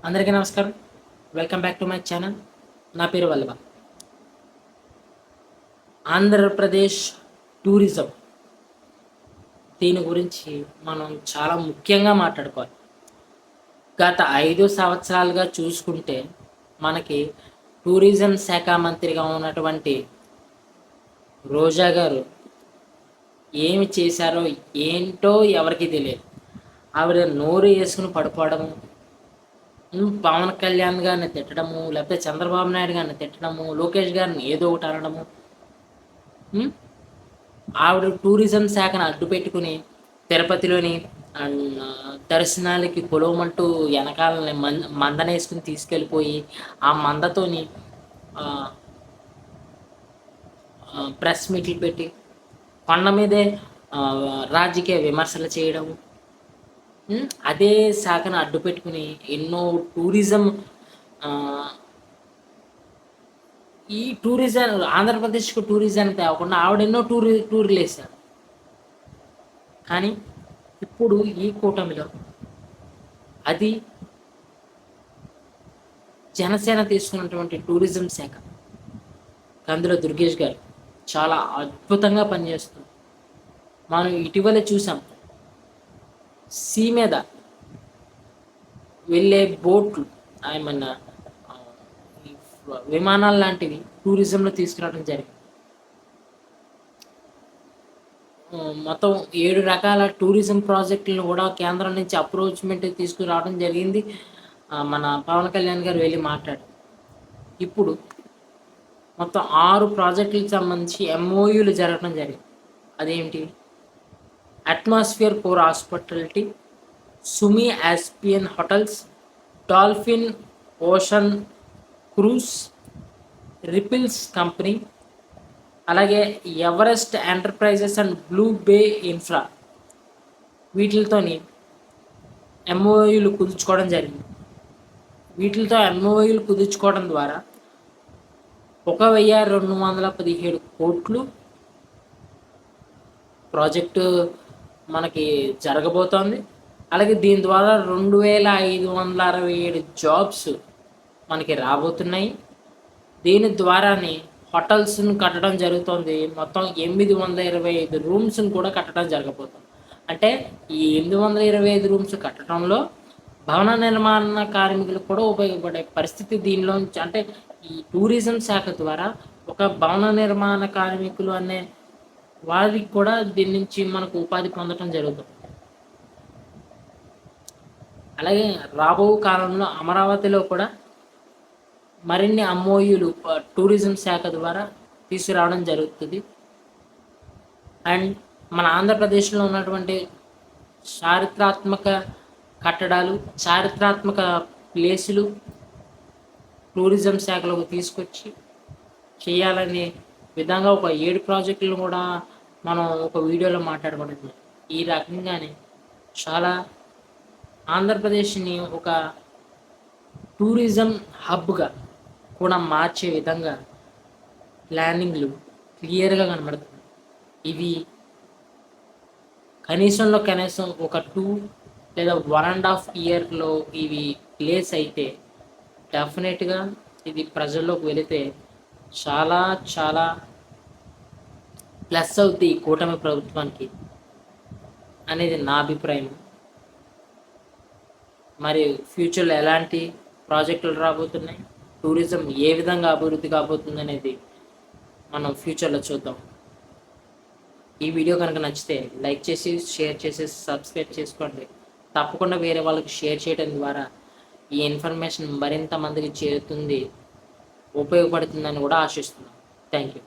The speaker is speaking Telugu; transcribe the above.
అందరికీ నమస్కారం. Welcome back to my channel. నా పేరు వల్లభ. ఆంధ్రప్రదేశ్ టూరిజం దీని గురించి మనం చాలా ముఖ్యంగా మాట్లాడుకోవాలి. గత 5 సంవత్సరాలుగా చూసుకుంటే మనకి టూరిజం శాఖ మంత్రిగా ఉన్నటువంటి రోజా గారు ఏమి చేశారో ఏంటో ఎవరికీ తెలియదు. ఆవిడ నోరు వేసుకుని పడిపోవడము, పవన్ కళ్యాణ్ గారిని తిట్టడము, లేకపోతే చంద్రబాబు నాయుడు గారిని తిట్టడము, లోకేష్ గారిని ఏదో ఒకటి అనడము, ఆవిడ టూరిజం శాఖను అడ్డు పెట్టుకుని తిరుపతిలోని దర్శనాలకి పొలవమంటూ వెనకాలని మందనేసుకుని తీసుకెళ్ళిపోయి ఆ మందతోని ప్రెస్ మీట్లు పెట్టి కొండ మీదే రాజకీయ విమర్శలు చేయడము, అదే శాఖను అడ్డు పెట్టుకుని ఎన్నో టూరిజం ఈ టూరిజం ఆంధ్రప్రదేశ్కు టూరిజం తేవకుండా ఆవిడ ఎన్నో టూర్లు వేశారు. కానీ ఇప్పుడు ఈ కూటమిలో అది జనసేన తీసుకున్నటువంటి టూరిజం శాఖ అందులో దుర్గేష్ గారు చాలా అద్భుతంగా పనిచేస్తుంది. మనం ఇటీవలే చూసాం, సీ మీద వెళ్ళే బోట్లు ఏమన్నా విమానాలు లాంటివి టూరిజంలో తీసుకురావడం జరిగింది. మొత్తం 7 రకాల టూరిజం ప్రాజెక్టులను కూడా కేంద్రం నుంచి అప్రోచ్మెంట్ తీసుకురావడం జరిగింది. మన పవన్ కళ్యాణ్ గారు వెళ్ళి మాట్లాడారు. ఇప్పుడు మొత్తం 6 ప్రాజెక్టులకు సంబంధించి MOUలు జరగడం జరిగింది. అదేంటి? అట్మాస్ఫియర్ కోర్ హాస్పిటాలిటీ, సుమి ఆస్పియన్ hotels, Dolphin Ocean Cruise, Ripples company, అలాగే Everest Enterprises and Blue Bay Infra వీటితోని MOUలు కుదుర్చుకోవడం జరిగింది. వీటితో MOUలు కుదుర్చుకోవడం ద్వారా 1217 కోట్లు ప్రాజెక్టు మనకి జరగబోతోంది. అలాగే దీని ద్వారా 2567 జాబ్స్ మనకి రాబోతున్నాయి. దీని ద్వారానే హోటల్స్ను కట్టడం జరుగుతుంది. మొత్తం 825 రూమ్స్ను కూడా కట్టడం జరగబోతుంది. అంటే ఈ 825 రూమ్స్ కట్టడంలో భవన నిర్మాణ కార్మికులకు కూడా ఉపయోగపడే పరిస్థితి దీనిలో అంటే ఈ టూరిజం శాఖ ద్వారా ఒక భవన నిర్మాణ కార్మికులు అనే వారికి కూడా దీని నుంచి మనకు ఉపాధి పొందడం జరుగుతుంది. అలాగే రాబో కాలంలో అమరావతిలో కూడా మరిన్ని MOUలు టూరిజం శాఖ ద్వారా తీసుకురావడం జరుగుతుంది. అండ్ మన ఆంధ్రప్రదేశ్లో ఉన్నటువంటి చారిత్రాత్మక కట్టడాలు, చారిత్రాత్మక ప్లేసులు టూరిజం శాఖలోకి తీసుకొచ్చి చేయాలనే విధంగా ఒక 7 ప్రాజెక్టులను కూడా మనం ఒక వీడియోలో మాట్లాడుకోవడం. ఈ రకంగానే చాలా ఆంధ్రప్రదేశ్ని ఒక టూరిజం హబ్గా కూడా మార్చే విధంగా ప్లానింగ్లు క్లియర్గా కనబడుతుంది. ఇవి కనీసంలో కనీసం ఒక 2 లేదా 1.5 ఇయర్లో ఇవి ప్లేస్ అయితే డెఫినెట్గా ఇది ప్రజల్లోకి వెళితే చాలా చాలా ప్లస్ అవుతుంది ఈ కూటమి ప్రభుత్వానికి అనేది నా అభిప్రాయం. మరి ఫ్యూచర్లో ఎలాంటి ప్రాజెక్టులు రాబోతున్నాయి, టూరిజం ఏ విధంగా అభివృద్ధి కాబోతుంది అనేది మనం ఫ్యూచర్లో చూద్దాం. ఈ వీడియో కనుక నచ్చితే లైక్ చేసి, షేర్ చేసి, సబ్స్క్రైబ్ చేసుకోండి. తప్పకుండా వేరే వాళ్ళకి షేర్ చేయడం ద్వారా ఈ ఇన్ఫర్మేషన్ మరింత మందికి చేరుతుంది, ఉపయోగపడుతుందని కూడా ఆశిస్తున్నాను. Thank you.